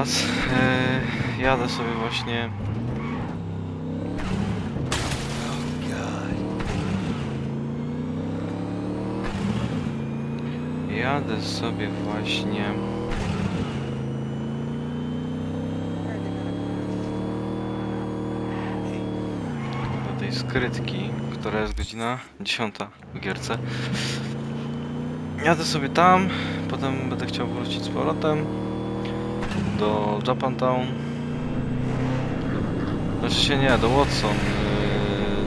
teraz jadę sobie właśnie. Jadę sobie właśnie do tej skrytki, która jest godzina 10 w gierce. Jadę sobie tam, potem będę chciał wrócić z powrotem do Japantown. Znaczy się nie, do Watson,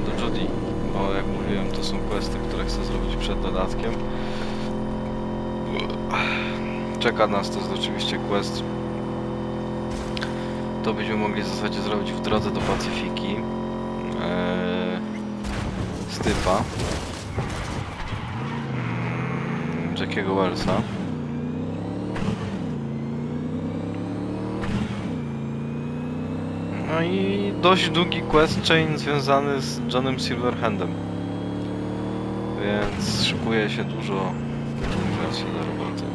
do Judy, bo jak mówiłem, to są questy, które chcę zrobić przed dodatkiem. Czeka nas to jest oczywiście quest. To byśmy mogli w zasadzie zrobić w drodze do Pacyfiki. Z typa Jackiego Wellsa. No i dość długi quest chain związany z Johnem Silverhandem. Więc szykuje się dużo rzeczy do roboty.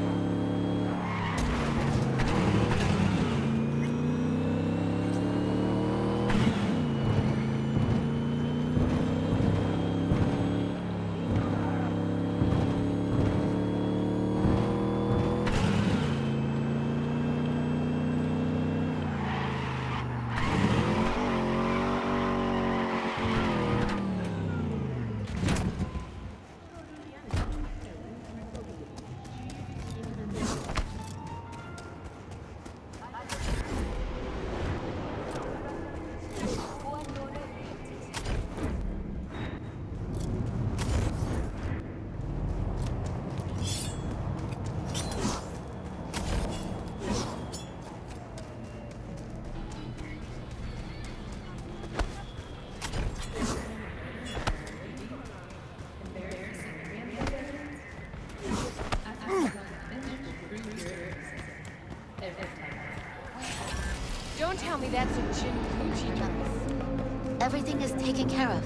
Don't tell me that's a Jinkuchi dress. Everything is taken care of.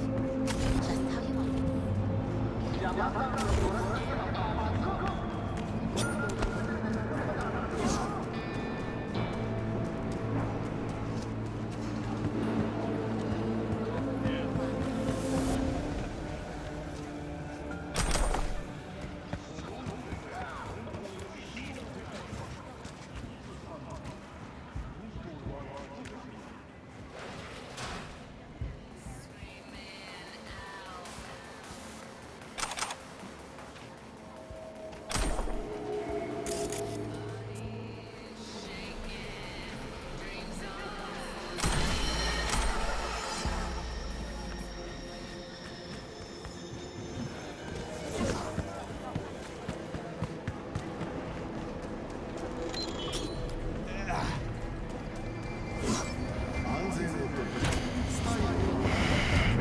Just how you want it.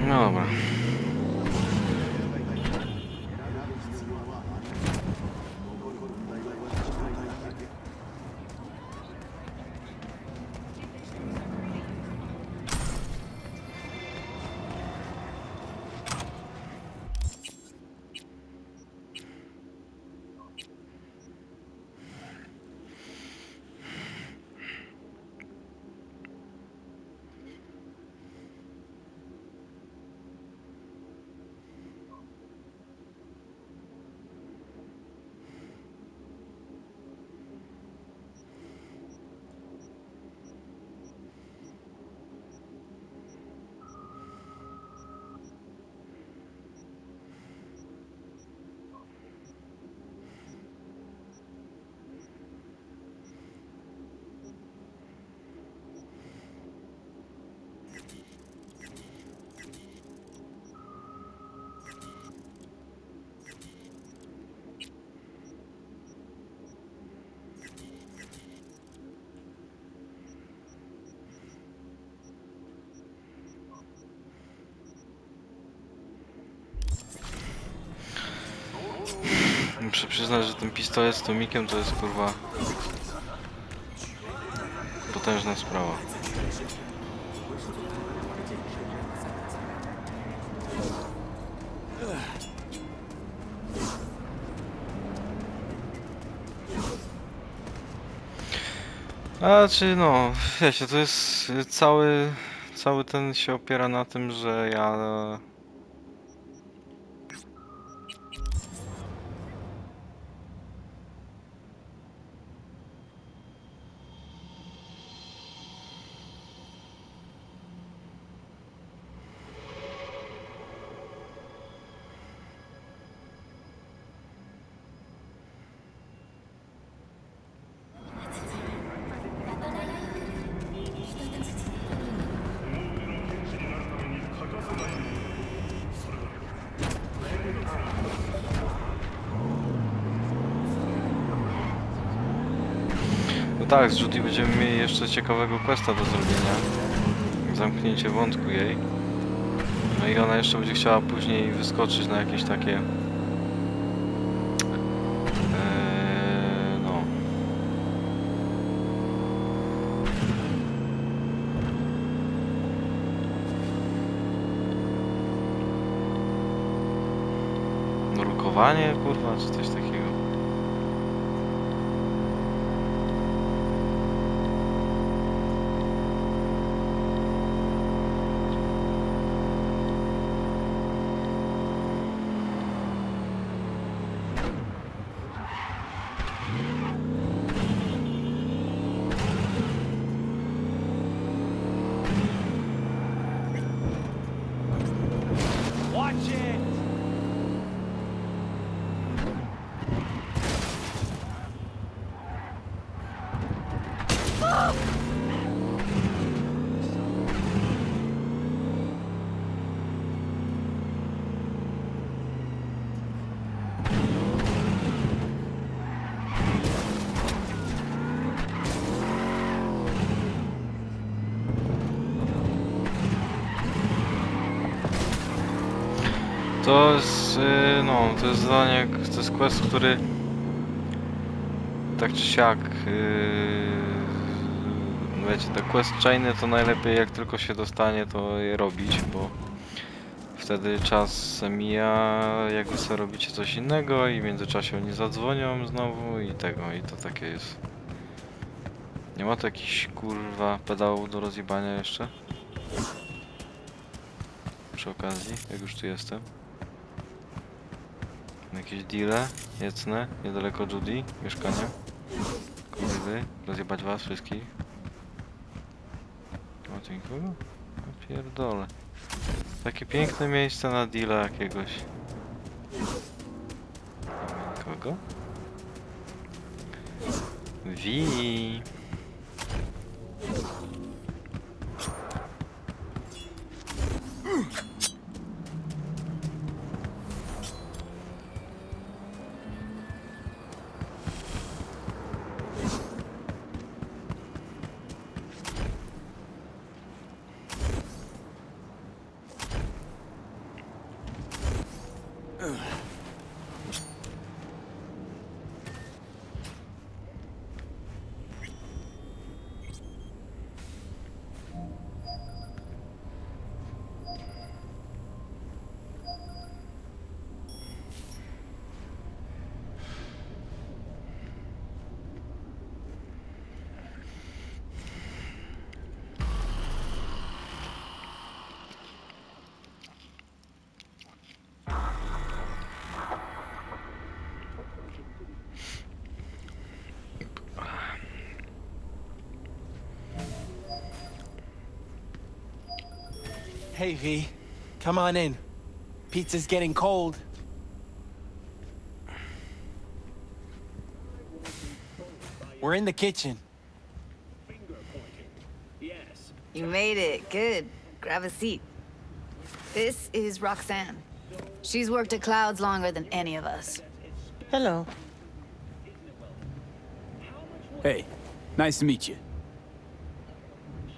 No dobra. Muszę przyznać, że ten pistolet z tomikiem to jest kurwa potężna sprawa. A czy no, wiecie, to jest cały ten się opiera na tym, że ja no tak, z Judy będziemy mieli jeszcze ciekawego questa do zrobienia. Zamknięcie wątku jej. No i ona jeszcze będzie chciała później wyskoczyć na jakieś takie no nurkowanie, kurwa, czy coś takiego. Watch it! To jest, no, to jest zadanie, to jest quest, który tak czy siak, wiecie, te quest chainy to najlepiej jak tylko się dostanie, to je robić, bo wtedy czas mija, jak wy sobie robicie coś innego i w międzyczasie oni zadzwonią znowu i tego, i to takie jest. Nie ma tu jakiś kurwa pedału do rozjebania jeszcze? Przy okazji, jak już tu jestem. Jakieś deale, jecne, niedaleko Judy, mieszkania. Kurwy, rozjebać was wszystkich. O, tu nikogo? O, pierdolę. Takie piękne miejsce na deala jakiegoś. Nie ma nikogo? Wi. Hey, V. Come on in. Pizza's getting cold. We're in the kitchen. You made it. Good. Grab a seat. This is Roxanne. She's worked at Clouds longer than any of us. Hello. Hey, nice to meet you.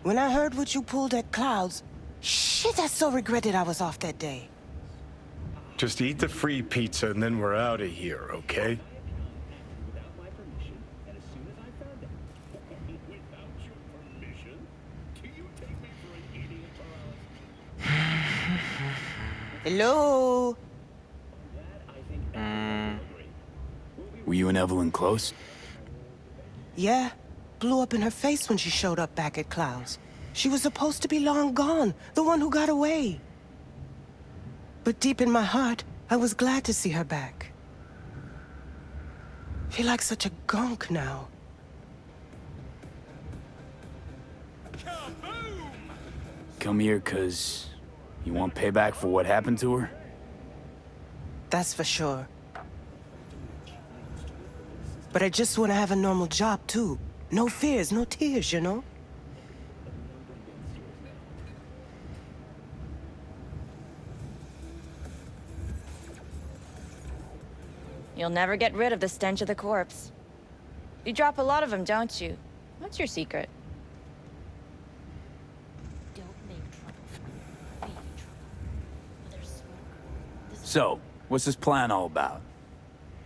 When I heard what you pulled at Clouds, shit, I so regretted I was off that day. Just eat the free pizza and then we're out of here, okay? Hello? Were you and Evelyn close? Yeah, blew up in her face when she showed up back at Clouds. She was supposed to be long gone, the one who got away. But deep in my heart, I was glad to see her back. Feel like such a gunk now. Come here 'cause you want payback for what happened to her? That's for sure. But I just want to have a normal job, too. No fears, no tears, you know? You'll never get rid of the stench of the corpse. You drop a lot of them, don't you? What's your secret? Don't make trouble. Be in trouble. There's smoke. This So, what's this plan all about?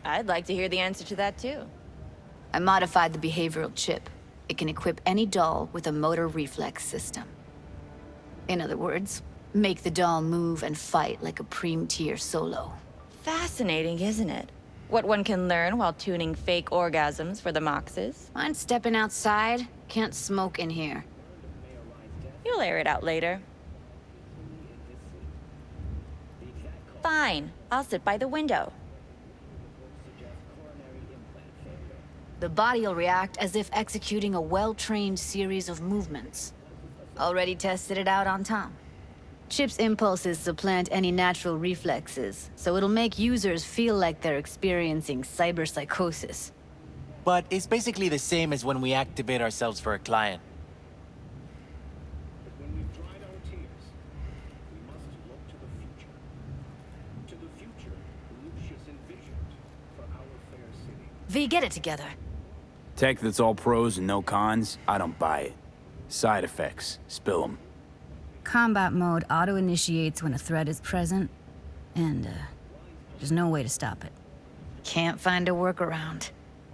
I'd like to hear the answer to that, too. I modified the behavioral chip. It can equip any doll with a motor reflex system. In other words, make the doll move and fight like a Prime-tier solo. Fascinating, isn't it? What one can learn while tuning fake orgasms for the Moxes. Mind stepping outside? Can't smoke in here. You'll air it out later. Fine. I'll sit by the window. The body will react as if executing a well-trained series of movements. Already tested it out on Tom. Chip's impulses supplant any natural reflexes, so it'll make users feel like they're experiencing cyberpsychosis. But it's basically the same as when we activate ourselves for a client. When we've dried our tears, we must look to the future. To the future Lucius envisioned for our fair city. V, get it together. Tech that's all pros and no cons? I don't buy it. Side effects. Spill them. Combat mode auto-initiates when a threat is present, and there's no way to stop it. Can't find a workaround.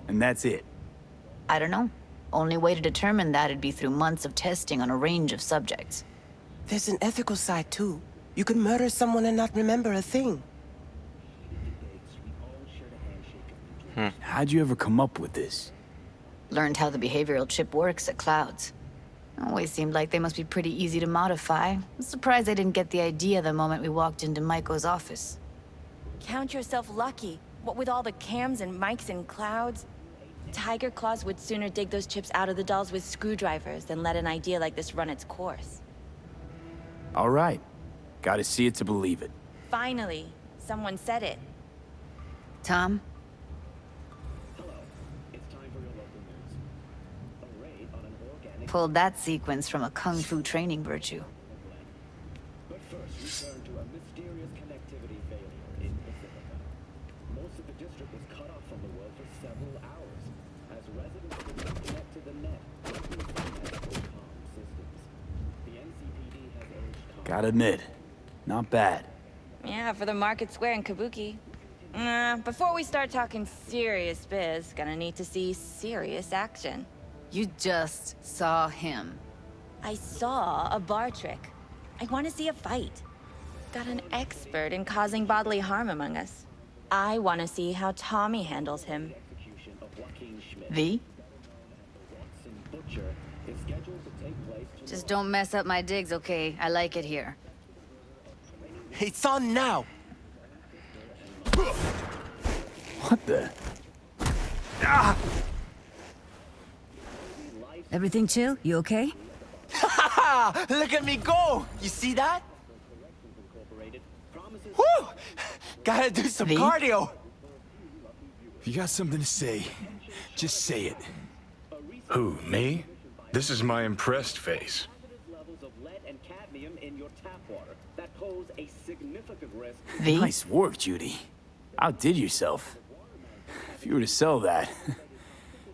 And that's it. I don't know. Only way to determine that'd be through months of testing on a range of subjects. There's an ethical side, too. You can murder someone and not remember a thing. How'd you ever come up with this? Learned how the behavioral chip works at Clouds. Always seemed like they must be pretty easy to modify. I'm surprised I didn't get the idea the moment we walked into Maiko's office. Count yourself lucky. What with all the cams and mics and Clouds? Tiger Claws would sooner dig those chips out of the dolls with screwdrivers than let an idea like this run its course. All right. Gotta see it to believe it. Finally, someone said it. Tom? Pulled that sequence from a kung fu training virtue. But first, we turn to a mysterious connectivity failure in Pacifica. Most of the district was cut off from the world for several hours, as residents could not connect to the net through some comm systems. The NCPD has urged Gotta admit, not bad. Yeah, for the Market Square in Kabuki. Before we start talking serious biz, gonna need to see serious action. You just saw him. I saw a bar trick. I want to see a fight. Got an expert in causing bodily harm among us. I want to see how Tommy handles him. V? Just don't mess up my digs, okay? I like it here. It's on now! What the? Everything chill? You okay? Ha! Look at me go! You see that? Woo! Gotta do some V? cardio! If you got something to say, just say it. Who, me? This is my impressed face. levels of lead and cadmium in your tap water that pose a significant risk. V? Nice work, Judy. Outdid yourself. If you were to sell that,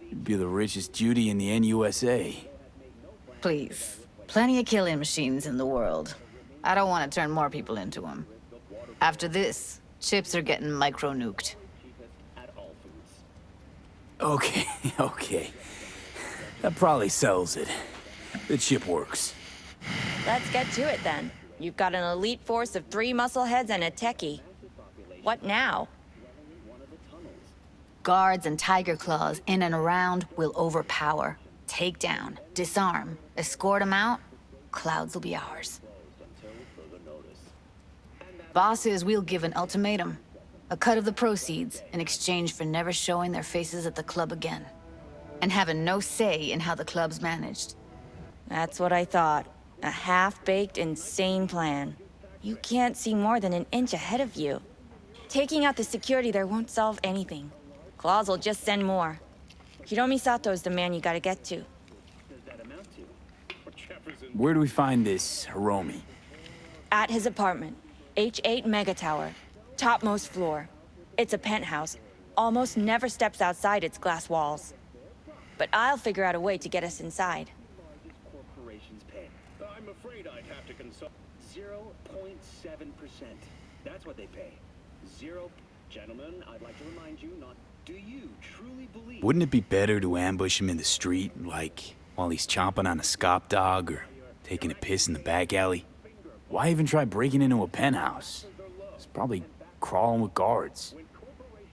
you'd be the richest Judy in the NUSA. Please. Plenty of killing machines in the world. I don't want to turn more people into them. After this, chips are getting micro-nuked. Okay, okay. That probably sells it. The chip works. Let's get to it then. You've got an elite force of 3 muscleheads and a techie. What now? Guards and tiger claws in and around will overpower. take down, disarm, escort them out, Clouds will be ours. Bosses, we'll give an ultimatum. A cut of the proceeds in exchange for never showing their faces at the club again. And having no say in how the club's managed. That's what I thought. A half-baked, insane plan. You can't see more than an inch ahead of you. Taking out the security there won't solve anything. Claws will just send more. Hiromi Sato's the man you gotta get to. Where do we find this Hiromi? At his apartment. H8 Mega Tower. Topmost floor. It's a penthouse. Almost never steps outside its glass walls. But I'll figure out a way to get us inside. Corporations pay. I'm afraid I'd have to consult 0.7%. That's what they pay. Gentlemen, I'd like to remind you not. Do you truly believe? Wouldn't it be better to ambush him in the street, like while he's chomping on a scop dog or taking a piss in the back alley? Why even try breaking into a penthouse? It's probably crawling with guards.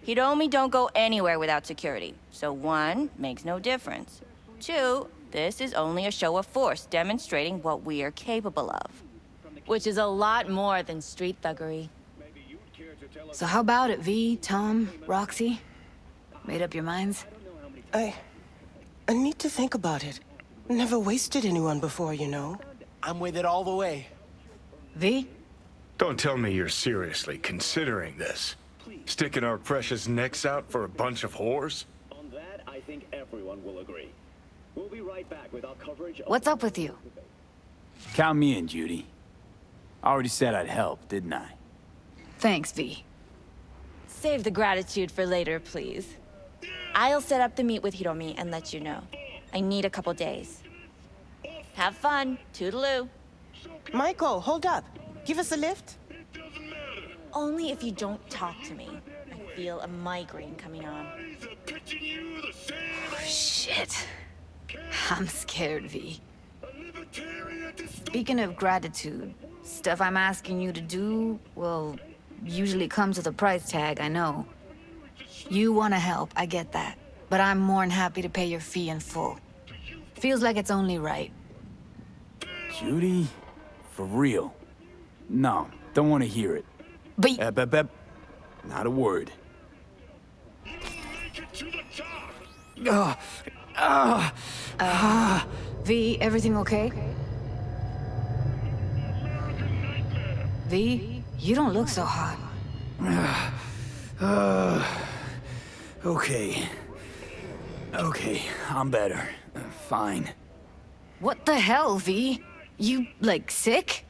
Hiromi don't go anywhere without security. So 1, makes no difference. 2, this is only a show of force demonstrating what we are capable of. Which is a lot more than street thuggery. So how about it, V, Tom, Roxy? Made up your minds? I need to think about it. Never wasted anyone before, you know. I'm with it all the way. V? Don't tell me you're seriously considering this. Sticking our precious necks out for a bunch of whores? On that, I think everyone will agree. We'll be right back with our coverage of... What's up with you? Count me in, Judy. I already said I'd help, didn't I? Thanks, V. Save the gratitude for later, please. I'll set up the meet with Hiromi and let you know. I need a couple days. Have fun. Toodaloo. Michael, hold up. Give us a lift. Only if you don't talk to me. I feel a migraine coming on. Shit. I'm scared, V. Speaking of gratitude, stuff I'm asking you to do, well, usually comes with a price tag, I know. You want to help, I get that. But I'm more than happy to pay your fee in full. Feels like it's only right. Judy? For real? No, don't want to hear it. But Not a word. V, everything okay? V, you don't look so hot. Okay. Okay, I'm better. Fine. What the hell, V? You, like, sick?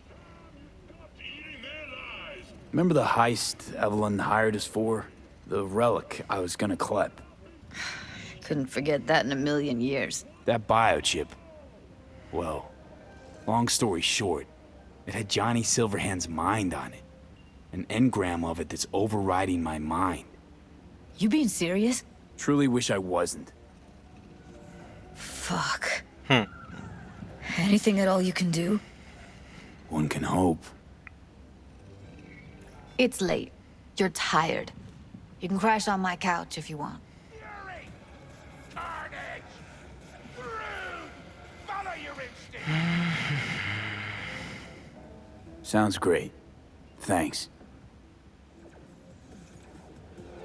Remember the heist Evelyn hired us for? The relic I was gonna collect. Couldn't forget that in a million years. That biochip. Well, long story short, it had Johnny Silverhand's mind on it. An engram of it that's overriding my mind. You being serious? Truly wish I wasn't. Fuck. Anything at all you can do? One can hope. It's late. You're tired. You can crash on my couch if you want. Sounds great. Thanks.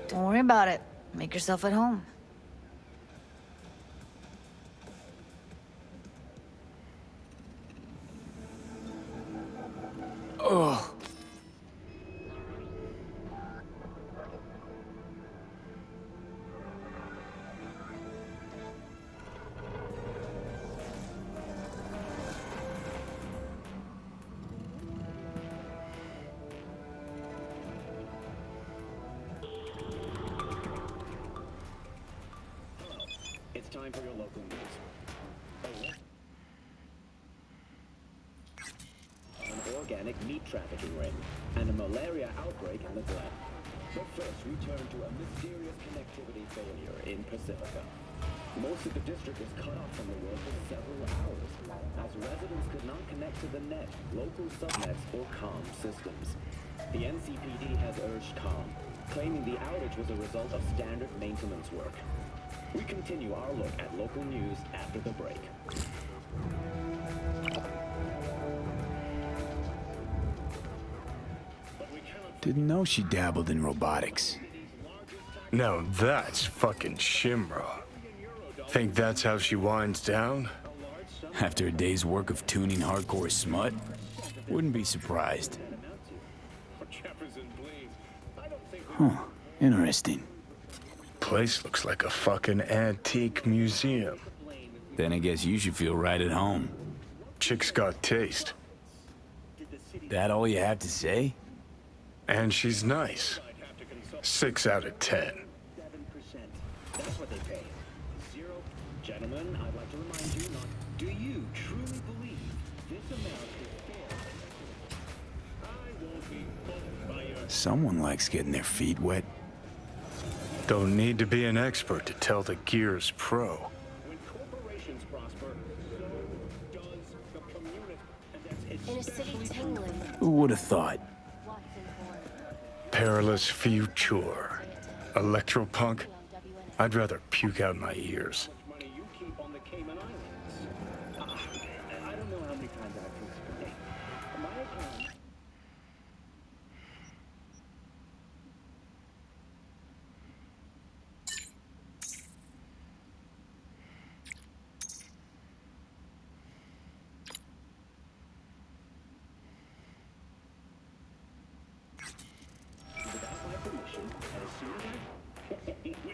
Don't worry about it. Make yourself at home. Ugh. It's time for your local news. An organic meat trafficking ring and a malaria outbreak in the Glen. But first, we turn to a mysterious connectivity failure in Pacifica. Most of the district was cut off from the world for several hours, as residents could not connect to the net, local subnets, or comm systems. The NCPD has urged calm, claiming the outage was a result of standard maintenance work. We continue our look at local news after the break. Didn't know she dabbled in robotics. Now that's fucking Shimra. Think that's how she winds down? After a day's work of tuning hardcore smut? Wouldn't be surprised. Huh, interesting. Place looks like a fucking antique museum. Then I guess you should feel right at home. Chick's got taste. That all you have to say? And she's nice. 6 out of 10. 7%. That's what they pay. 0. Gentlemen, I'd like to remind you not. Do you truly believe this amount is fair? I won't be fooled by your. Someone likes getting their feet wet. Don't need to be an expert to tell the gear's pro. When corporations prosper, so does the community. And that's In a city tingling with Who would have thought? what's important. Perilous future. Electropunk? I'd rather puke out my ears. money you keep on the Cayman Islands. I don't know how many times I've considered. My account. Without my permission, and as soon as I...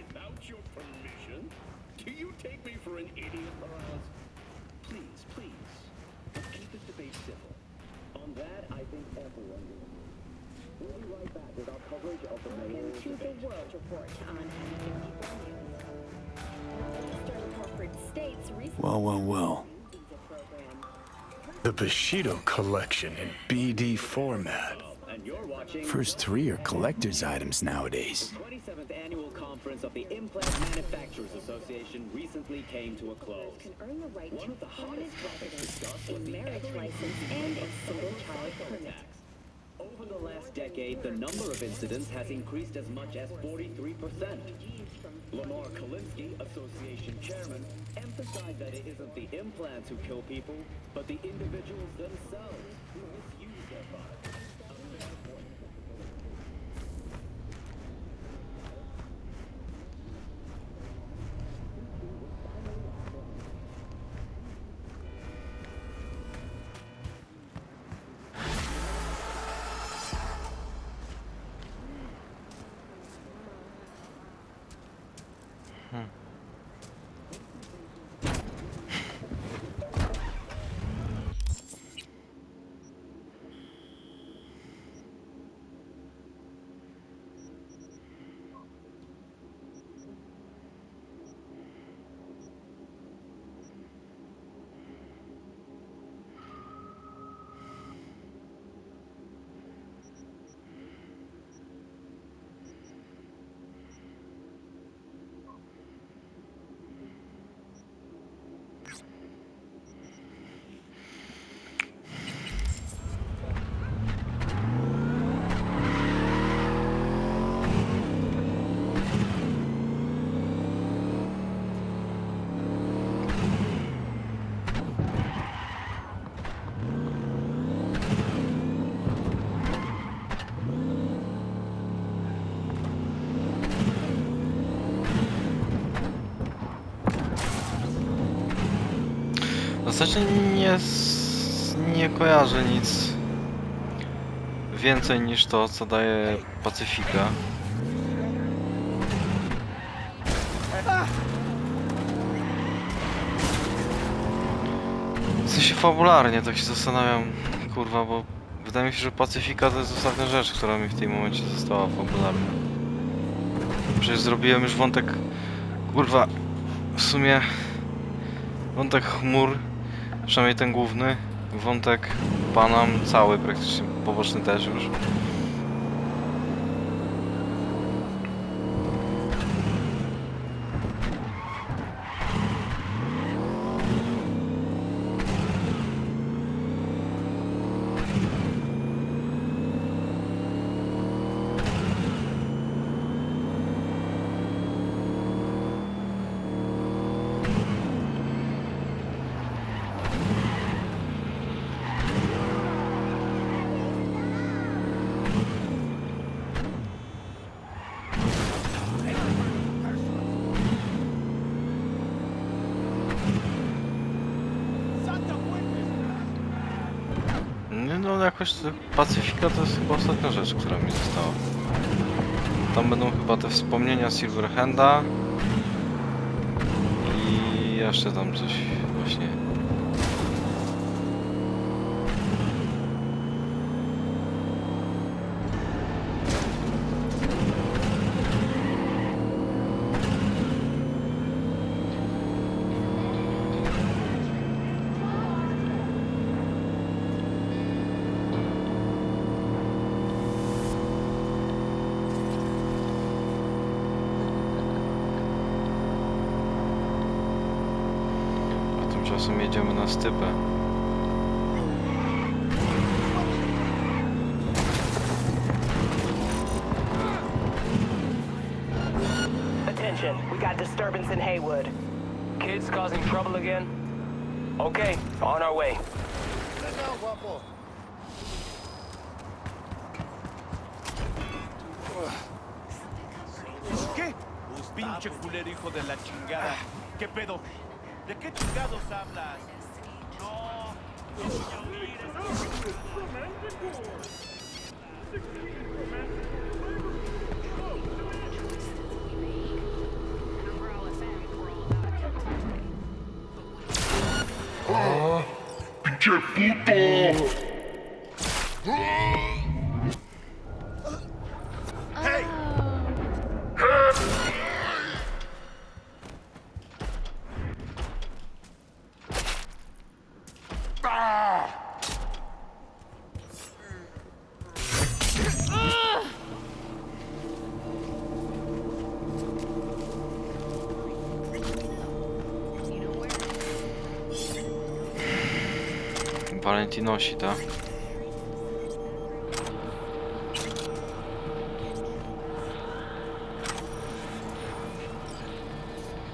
Without your permission? Do you take me for an idiot, Morales? Please, please. Keep this debate civil. On that, I think everyone will. We'll be right back with our coverage of the mayor's To the debate. World Report on People News. Eastern corporate states recently Well. visa program. The Bushido collection in BD format. And you're watching First 3 are collector's items nowadays. the 27th annual conference of the Implant Manufacturers Association recently came to a close. Can earn the right One to of the permanent hottest topics discussed was residence, a the marriage ever license, increasing and a number of single federal child cyber permit. attacks. Over the last decade, the number of incidents has increased as much as 43%. Lamar Kalinsky, association chairman, emphasized that it isn't the implants who kill people, but the individuals themselves who misuse their bodies. Znaczy nie kojarzę nic więcej niż to, co daje Pacyfika. W sensie fabularnie tak się zastanawiam, kurwa, bo wydaje mi się, że Pacyfika to jest ostatnia rzecz, która mi w tym momencie została fabularna. Przecież zrobiłem już wątek, kurwa, w sumie wątek chmur, przynajmniej ten główny, wątek Panam cały praktycznie, poboczny też już. No jakoś Pacyfika to jest chyba ostatnia rzecz, która mi została. Tam będą chyba te wspomnienia Silverhanda i jeszcze tam coś właśnie. Tymczasem jedziemy na stypę. Attention, we got disturbance in Haywood. Kids causing trouble again? Okay, on our way. ¿Qué? Pinche culero hijo de la chingada. ¿Qué pedo? ¿De qué chingados hablas? No. ¡Pinche puto! ¡Hey! Valentinosi, tak?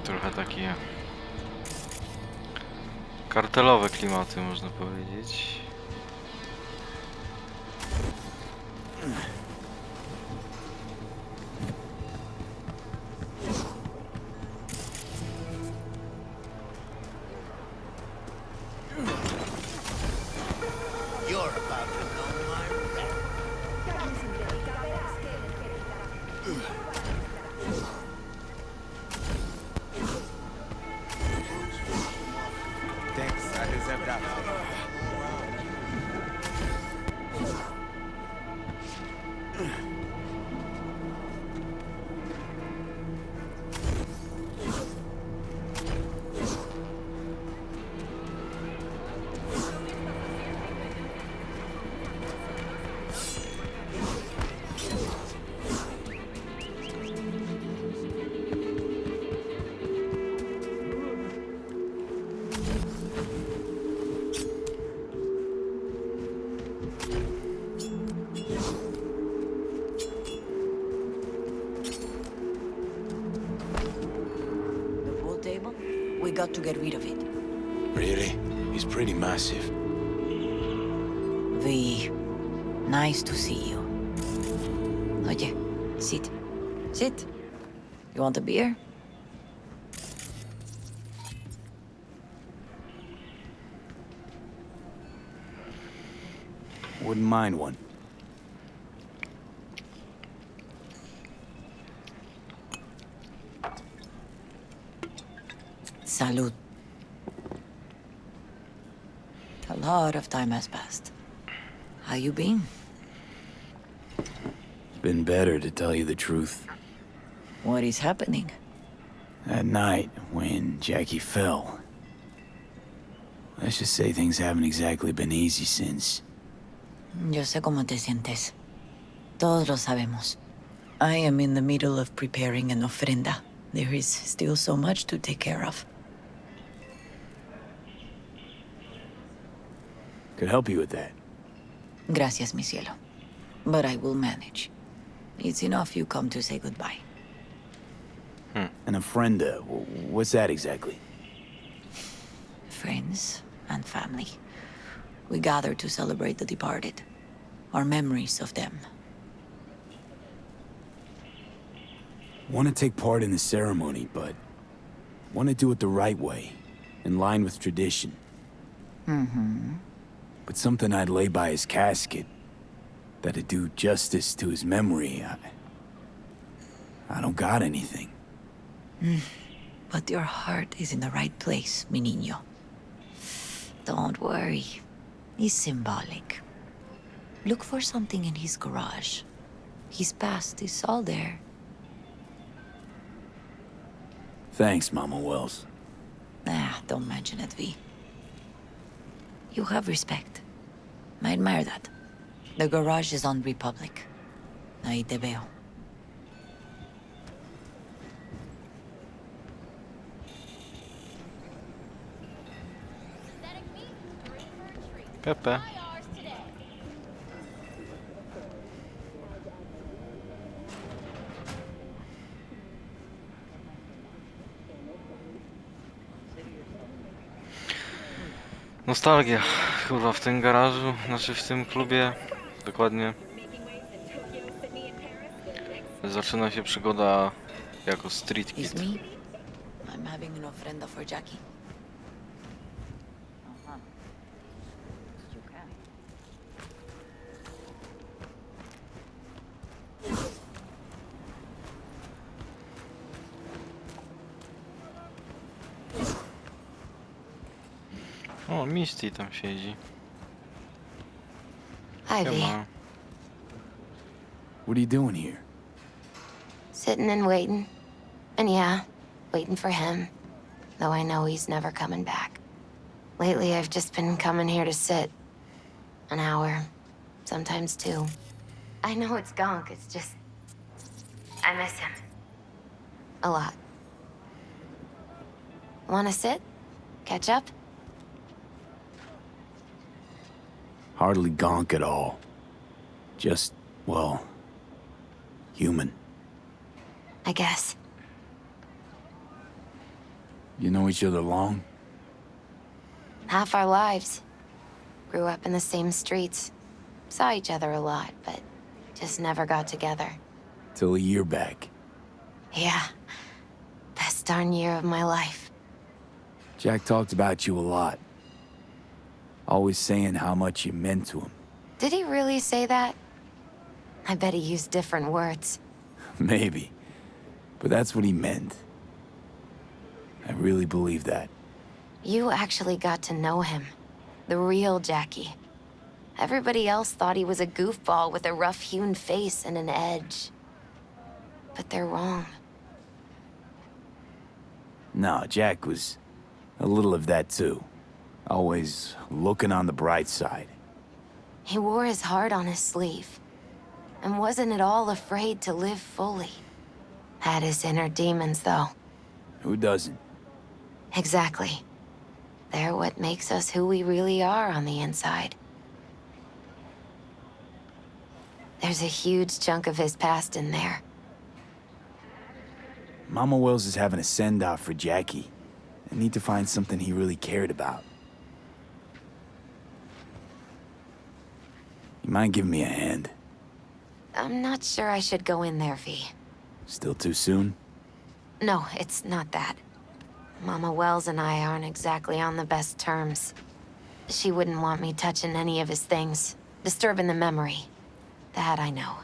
Trochę takie kartelowe klimaty, można powiedzieć. You're about to know my wrath. Thanks, I deserve that. The pool table? We got to get rid of it. Really? He's pretty massive. V, nice to see you. Oye, sit. Sit. You want a beer? Wouldn't mind one. Salud. A lot of time has passed. How you been? It's been better, to tell you the truth. What is happening? That night, when Jackie fell. Let's just say things haven't exactly been easy since. Yo sé cómo te sientes. Todos lo sabemos. I am in the middle of preparing an ofrenda. There is still so much to take care of. Could help you with that. Gracias, mi cielo. But I will manage. It's enough you come to say goodbye. An ofrenda, what's that exactly? Friends and family. We gather to celebrate the departed. Our memories of them. Want to take part in the ceremony, but want to do it the right way, in line with tradition. Mm-hmm. but something I'd lay by his casket that'd do justice to his memory. I don't got anything. But your heart is in the right place, mi niño. Don't worry. It's symbolic. Look for something in his garage. His past is all there. Thanks, Mama Wells. Don't mention it, V. You have respect. I admire that. The garage is on Republic. Ahí te veo. Pepe. Nostalgia chyba w tym garażu, znaczy w tym klubie, dokładnie. Zaczyna się przygoda jako street kid. It's me. I'm having an ofrenda for Jackie. You can. O, Misty tam siedzi. Hi, V. Siema. What are you doing here? Sitting and waiting. And yeah, waiting for him. Though I know he's never coming back. Lately, I've just been coming here to sit. An hour. Sometimes two. I know it's gonk, it's just... I miss him. A lot. Wanna sit? Catch up? Hardly gonk at all. Just, well, human. I guess. You know each other long? Half our lives. Grew up in the same streets. Saw each other a lot, but just never got together. Till a year back. Yeah. Best darn year of my life. Jack talked about you a lot. Always saying how much you meant to him. Did he really say that? I bet he used different words. Maybe. But that's what he meant. I really believe that. You actually got to know him. The real Jackie. Everybody else thought he was a goofball with a rough-hewn face and an edge. But they're wrong. No, Jack was a little of that too. Always looking on the bright side. He wore his heart on his sleeve. And wasn't at all afraid to live fully. Had his inner demons, though. Who doesn't? Exactly. They're what makes us who we really are on the inside. There's a huge chunk of his past in there. Mama Wells is having a send-off for Jackie. I need to find something he really cared about. You mind giving me a hand? I'm not sure I should go in there, V. Still too soon? No, it's not that. Mama Wells and I aren't exactly on the best terms. She wouldn't want me touching any of his things, disturbing the memory. That I know.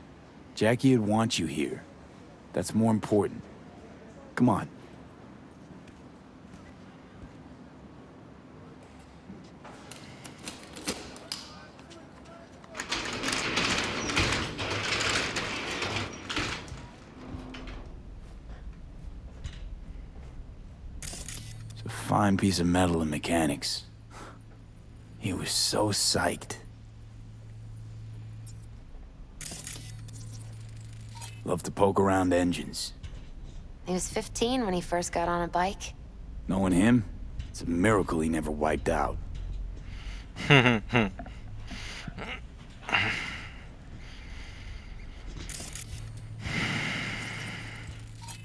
Jackie would want you here. That's more important. Come on. It's a fine piece of metal in mechanics. He was so psyched. Love to poke around engines. He was 15 when he first got on a bike. Knowing him, it's a miracle he never wiped out.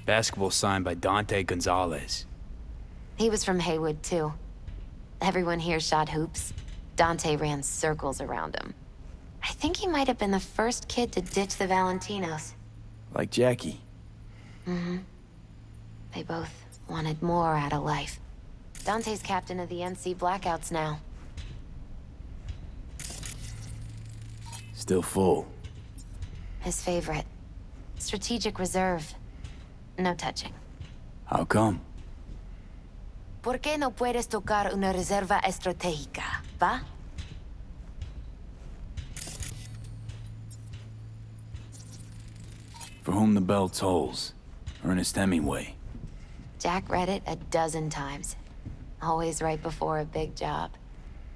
Basketball signed by Dante Gonzalez. He was from Haywood, too. Everyone here shot hoops. Dante ran circles around him. I think he might have been the first kid to ditch the Valentinos. Like Jackie. Mm-hmm. They both wanted more out of life. Dante's captain of the NC Blackouts now. Still full. His favorite. Strategic reserve. No touching. How come? ¿Por qué no puedes tocar una reserva estratégica, va? For whom the bell tolls. Ernest Hemingway. Jack read it a dozen times. Always right before a big job.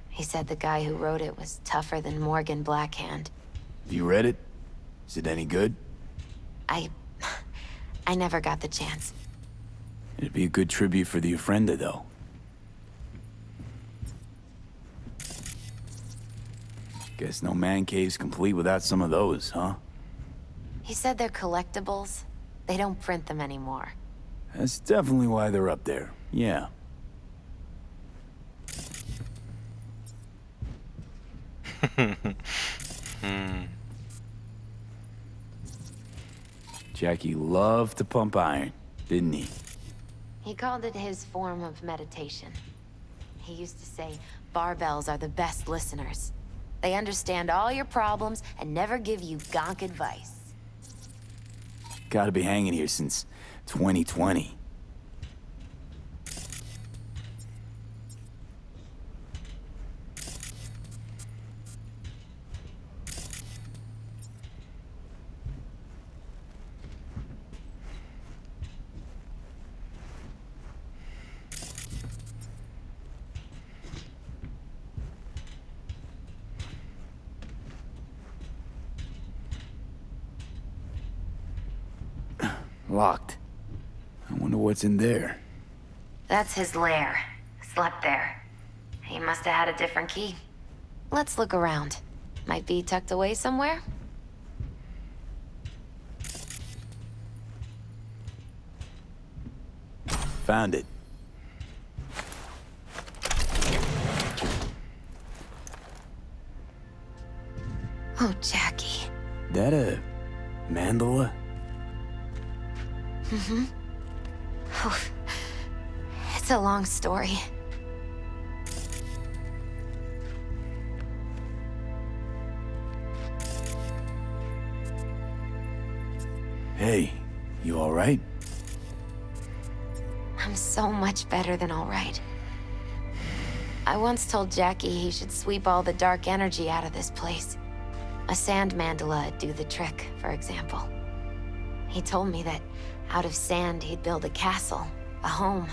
He said the guy who wrote it was tougher than Morgan Blackhand. Have you read it? Is it any good? I never got the chance. It'd be a good tribute for the Ofrenda, though. Guess no man cave's complete without some of those, huh? He said they're collectibles. They don't print them anymore. That's definitely why they're up there, yeah. Jackie loved to pump iron, didn't he? He called it his form of meditation. He used to say barbells are the best listeners. They understand all your problems and never give you gonk advice. Gotta be hanging here since 2020. Locked. I wonder what's in there. That's his lair. Slept there. He must have had a different key. Let's look around. Might be tucked away somewhere? Found it. Oh, Jackie. That a mandala? Mm-hmm. Oof. It's a long story. Hey, you all right? I'm so much better than all right. I once told Jackie he should sweep all the dark energy out of this place. A sand mandala'd do the trick, for example. He told me that out of sand he'd build a castle, a home,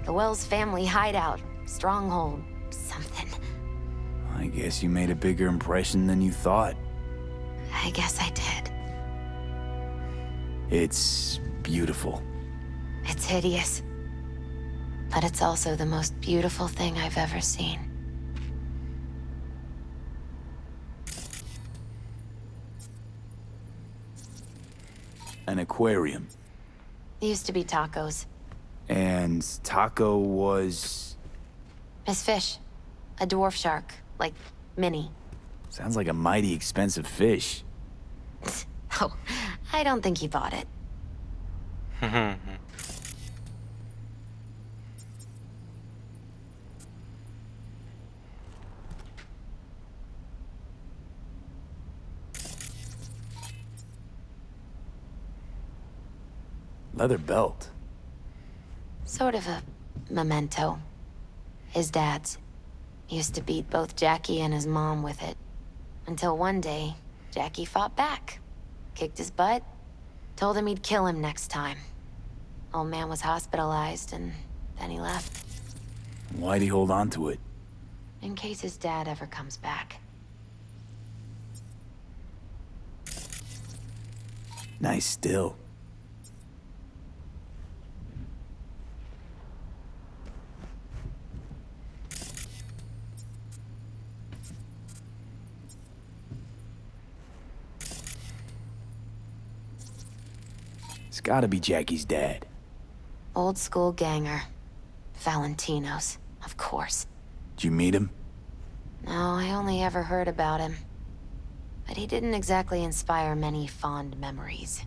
the Wells family hideout, stronghold, something. I guess you made a bigger impression than you thought. I guess I did. It's beautiful. It's hideous. But it's also the most beautiful thing I've ever seen. An aquarium. Used to be Taco's. And Taco was... His fish. A dwarf shark. Like, Minnie. Sounds like a mighty expensive fish. Oh, I don't think he bought it. Leather belt. Sort of a memento. His dad's. Used to beat both Jackie and his mom with it. Until one day, Jackie fought back. Kicked his butt. Told him he'd kill him next time. Old man was hospitalized, and then he left. Why'd he hold on to it? In case his dad ever comes back. Nice still. It's gotta be Jackie's dad. Old school ganger. Valentino's, of course. Did you meet him? No, I only ever heard about him. But he didn't exactly inspire many fond memories.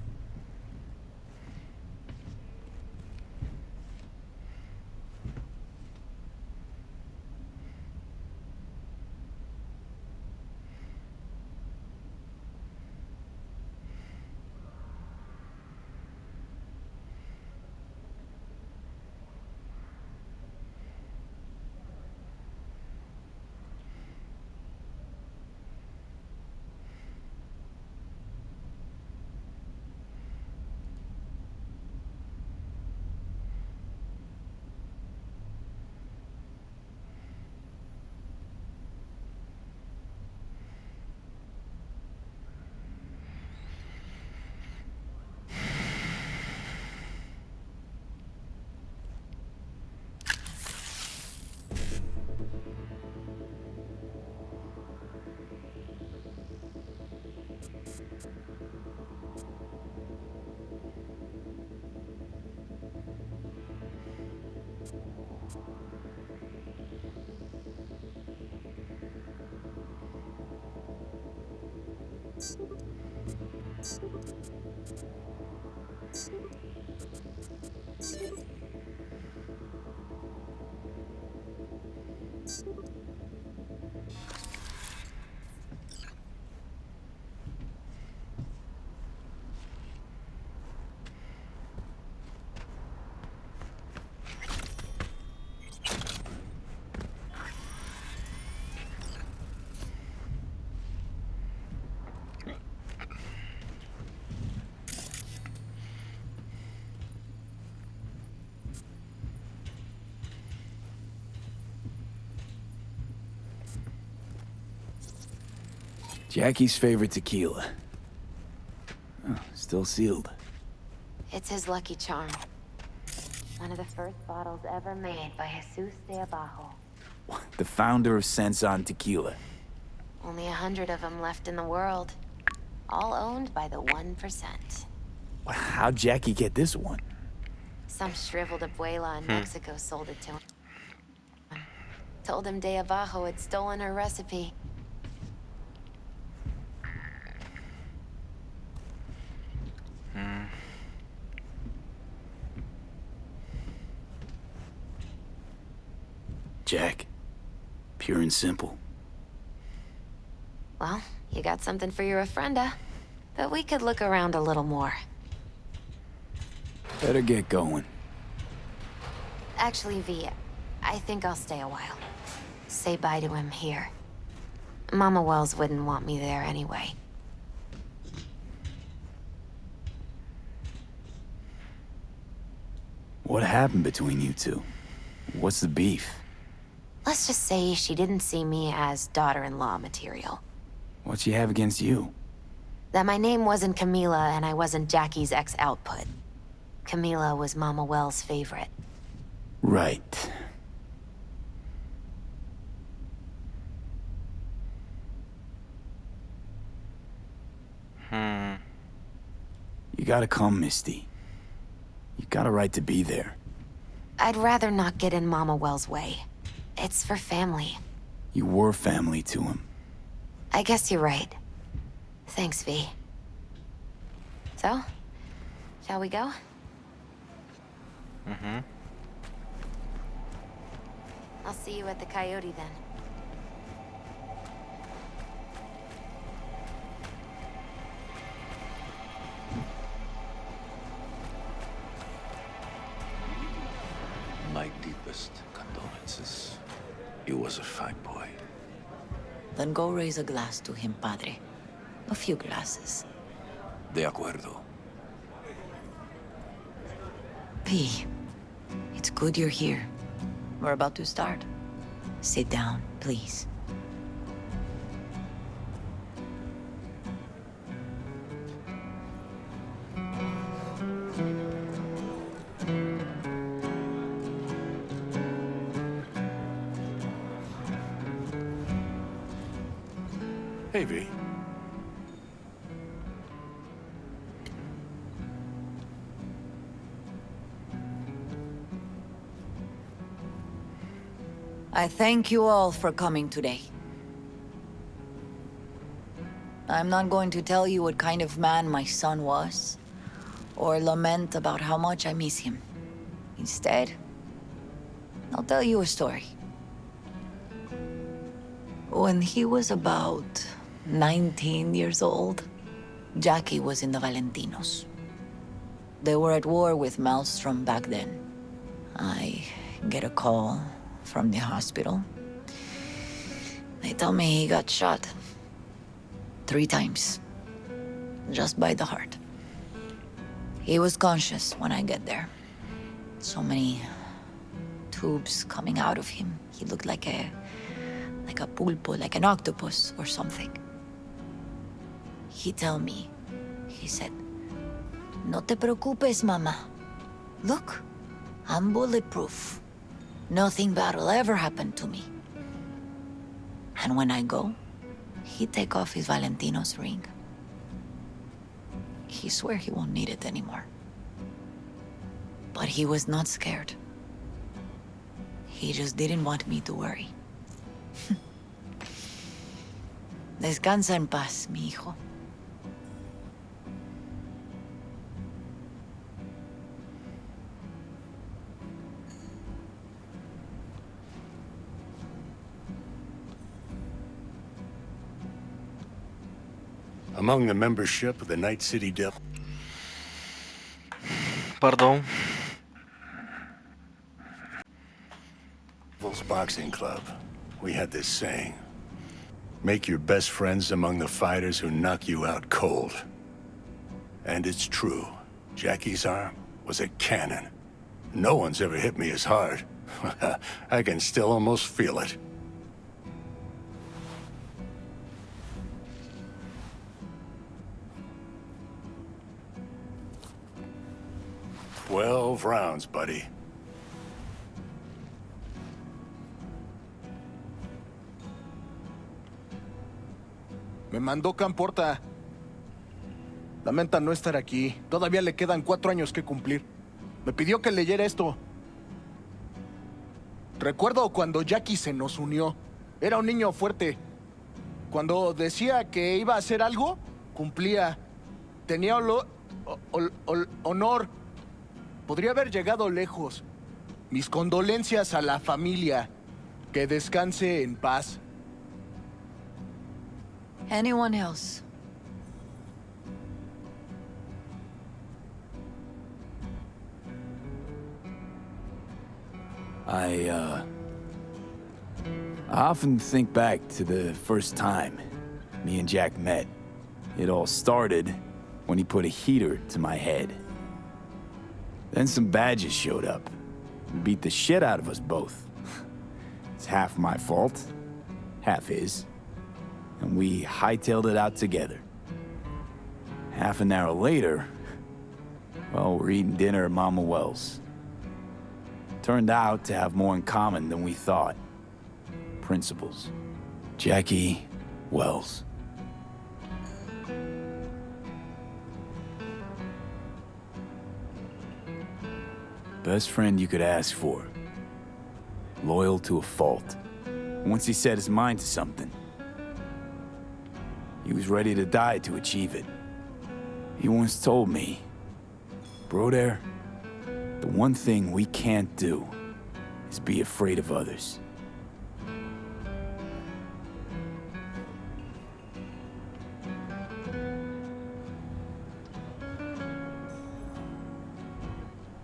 Jackie's favorite tequila. Oh, still sealed. It's his lucky charm. One of the first bottles ever made by Jesus de Abajo. The founder of Sensan Tequila. Only 100 of them left in the world. All owned by the 1%. How'd Jackie get this one? Some shriveled abuela in Mexico sold it to him. Told him de Abajo had stolen her recipe. Jack. Pure and simple. Well, you got something for your ofrenda. But we could look around a little more. Better get going. Actually, V, I think I'll stay a while. Say bye to him here. Mama Wells wouldn't want me there anyway. What happened between you two? What's the beef? Let's just say she didn't see me as daughter-in-law material. What she have against you? That my name wasn't Camila and I wasn't Jackie's ex-output. Camila was Mama Wells' favorite. Right. You gotta come, Misty. You got a right to be there. I'd rather not get in Mama Wells' way. It's for family. You were family to him. I guess you're right. Thanks, V. So, shall we go? I'll see you at the Coyote then. My deepest condolences. He was a fine boy. Then go raise a glass to him, Padre. A few glasses. De acuerdo. P, it's good you're here. We're about to start. Sit down, please. Hey, V. I thank you all for coming today. I'm not going to tell you what kind of man my son was, or lament about how much I miss him. Instead, I'll tell you a story. When he was about 19 years old, Jackie was in the Valentinos. They were at war with Maelstrom back then. I get a call from the hospital. They tell me he got shot 3 times, just by the heart. He was conscious when I get there. So many tubes coming out of him. He looked like a pulpo, like an octopus or something. He tell me, he said, "No te preocupes, mama. Look, I'm bulletproof. Nothing bad will ever happen to me." And when I go, he take off his Valentino's ring. He swear he won't need it anymore. But he was not scared. He just didn't want me to worry. Descansa en paz, mi hijo. Among the membership of the Night City Devils. Pardon. Boxing Club, we had this saying. Make your best friends among the fighters who knock you out cold. And it's true. Jackie's arm was a cannon. No one's ever hit me as hard. I can still almost feel it. "12 rounds, buddy." Me mandó Camporta. Lamenta no estar aquí. Todavía le quedan 4 años que cumplir. Me pidió que leyera esto. Recuerdo cuando Jackie se nos unió. Era un niño fuerte. Cuando decía que iba a hacer algo, cumplía. Tenía honor. Podría haber llegado lejos. Mis condolencias a la familia. Que descanse en paz. Anyone else? I often think back to the first time me and Jack met. It all started when he put a heater to my head. Then some badges showed up and beat the shit out of us both. It's half my fault, half his. And we hightailed it out together. Half an hour later, well, we're eating dinner at Mama Wells. Turned out to have more in common than we thought. Principles. Jackie Wells. Best friend you could ask for. Loyal to a fault. Once he set his mind to something, he was ready to die to achieve it. He once told me, "Broder, the one thing we can't do is be afraid of others."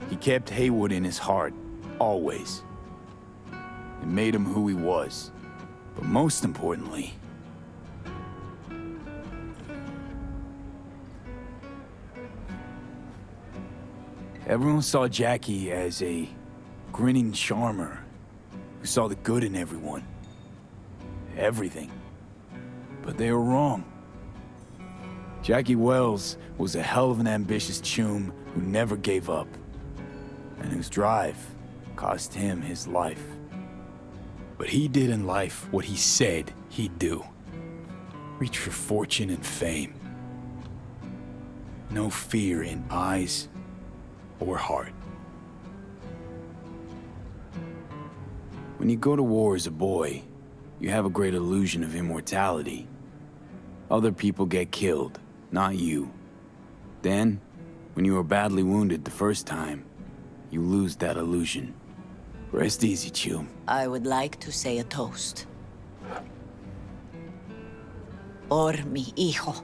He kept Haywood in his heart, always. It made him who he was. But most importantly, everyone saw Jackie as a grinning charmer who saw the good in everyone. Everything. But they were wrong. Jackie Wells was a hell of an ambitious chum who never gave up, and whose drive cost him his life. But he did in life what he said he'd do. Reach for fortune and fame. No fear in eyes or heart. When you go to war as a boy, you have a great illusion of immortality. Other people get killed, not you. Then, when you are badly wounded the first time, you lose that illusion. Rest easy, chum. I would like to say a toast. Por mi hijo.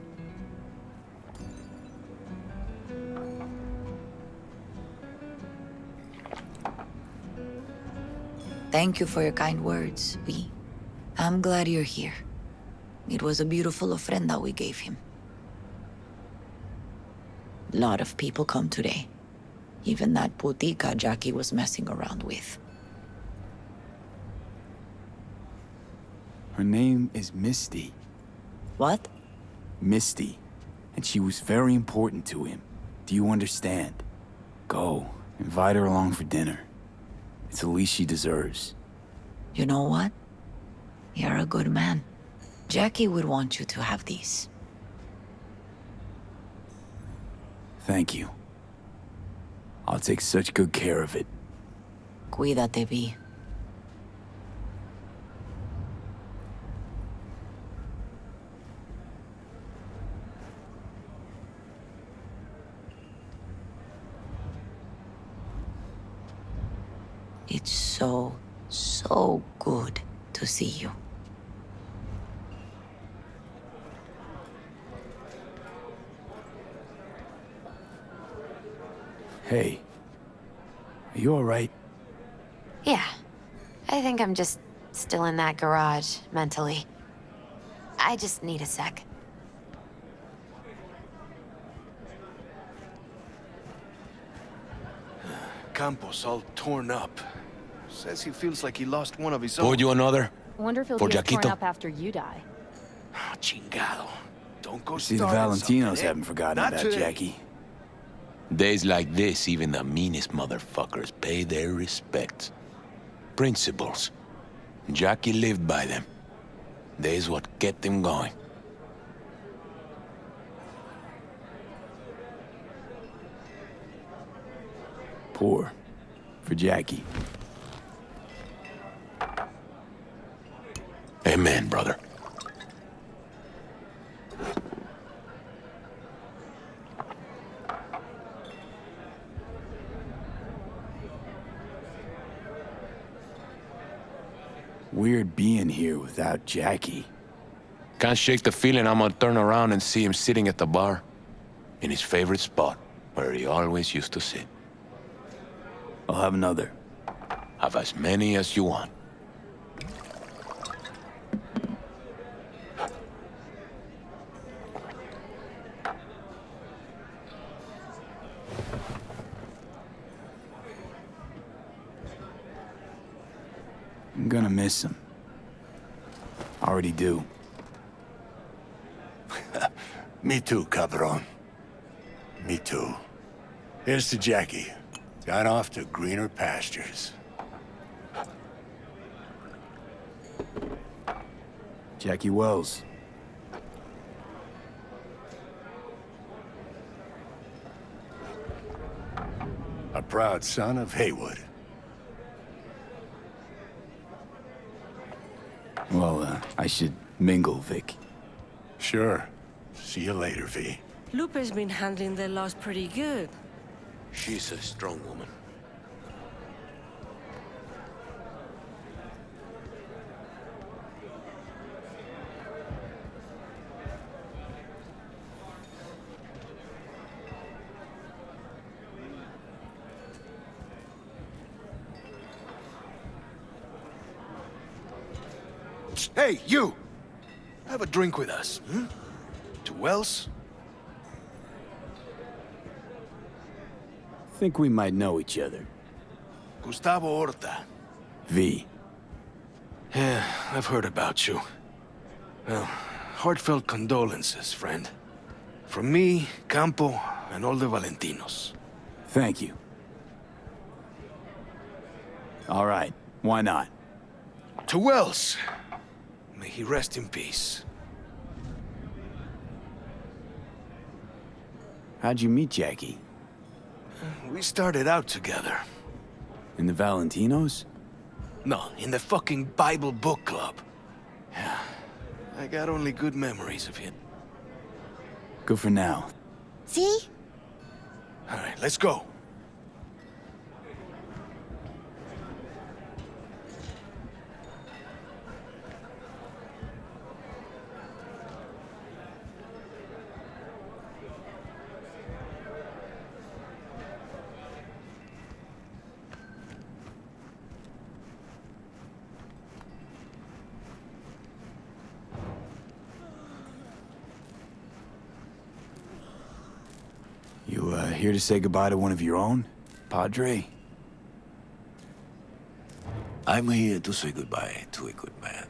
Thank you for your kind words, V. I'm glad you're here. It was a beautiful ofrenda we gave him. A lot of people come today. Even that putica Jackie was messing around with. Her name is Misty. What? Misty. And she was very important to him. Do you understand? Go, invite her along for dinner. It's the least she deserves. You know what? You're a good man. Jackie would want you to have these. Thank you. I'll take such good care of it. Cuídate, V. It's so good to see you. Hey. Are you alright? Yeah. I think I'm just still in that garage, mentally. I just need a sec. Campos all torn up. Says he feels like he lost one of his own. Pour you another? Wonder if he'll For be as torn Jaquito? up after you die. Oh, chingado. Don't go See, the starting Valentinos something, eh? haven't forgotten Not about today. Jackie. Days like this, even the meanest motherfuckers pay their respects. Principles. Jackie lived by them. They's what kept him going. Pour. For Jackie. Amen, brother. Weird being here without Jackie. Can't shake the feeling I'm gonna turn around and see him sitting at the bar. In his favorite spot, where he always used to sit. I'll have another. Have as many as you want. I'm gonna miss him. Already do. Me too, cabron. Me too. Here's to Jackie. Gone off to greener pastures. Jackie Wells. A proud son of Haywood. Well, I should mingle, Vic. Sure. See you later, V. Lupe's been handling the loss pretty good. She's a strong woman. Hey, you! Have a drink with us, hmm? To Wells? Think we might know each other. Gustavo Horta. V. Yeah, I've heard about you. Well, heartfelt condolences, friend. From me, Campo, and all the Valentinos. Thank you. All right, why not? To Wells! May he rest in peace. How'd you meet Jackie? We started out together. In the Valentinos? No, in the fucking Bible book club. Yeah, I got only good memories of him. Good for now. See? All right, let's go. You, here to say goodbye to one of your own? Padre? I'm here to say goodbye to a good man.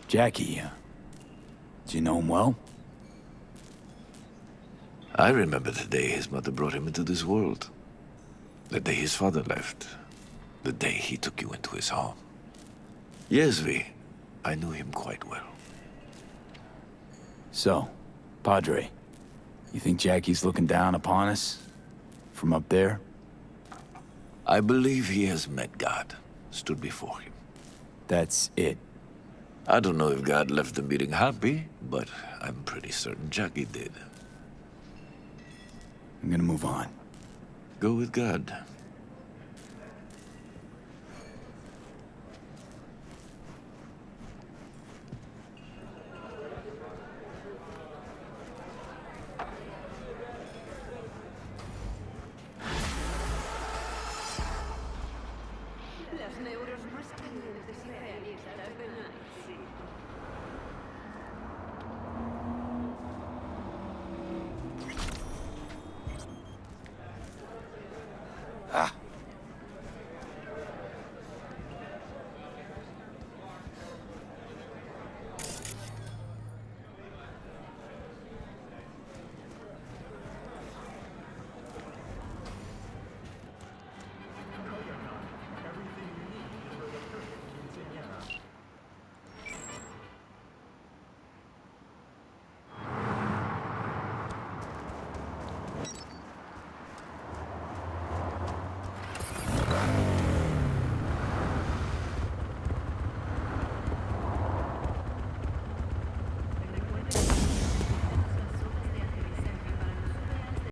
Jackie, do you know him well? I remember the day his mother brought him into this world. The day his father left. The day he took you into his home. Yes, V. I knew him quite well. So, Padre, you think Jackie's looking down upon us? From up there? I believe he has met God, stood before him. That's it. I don't know if God left the meeting happy, but I'm pretty certain Jackie did. I'm gonna move on. Go with God. Las neuros más calientes y realistas de Night.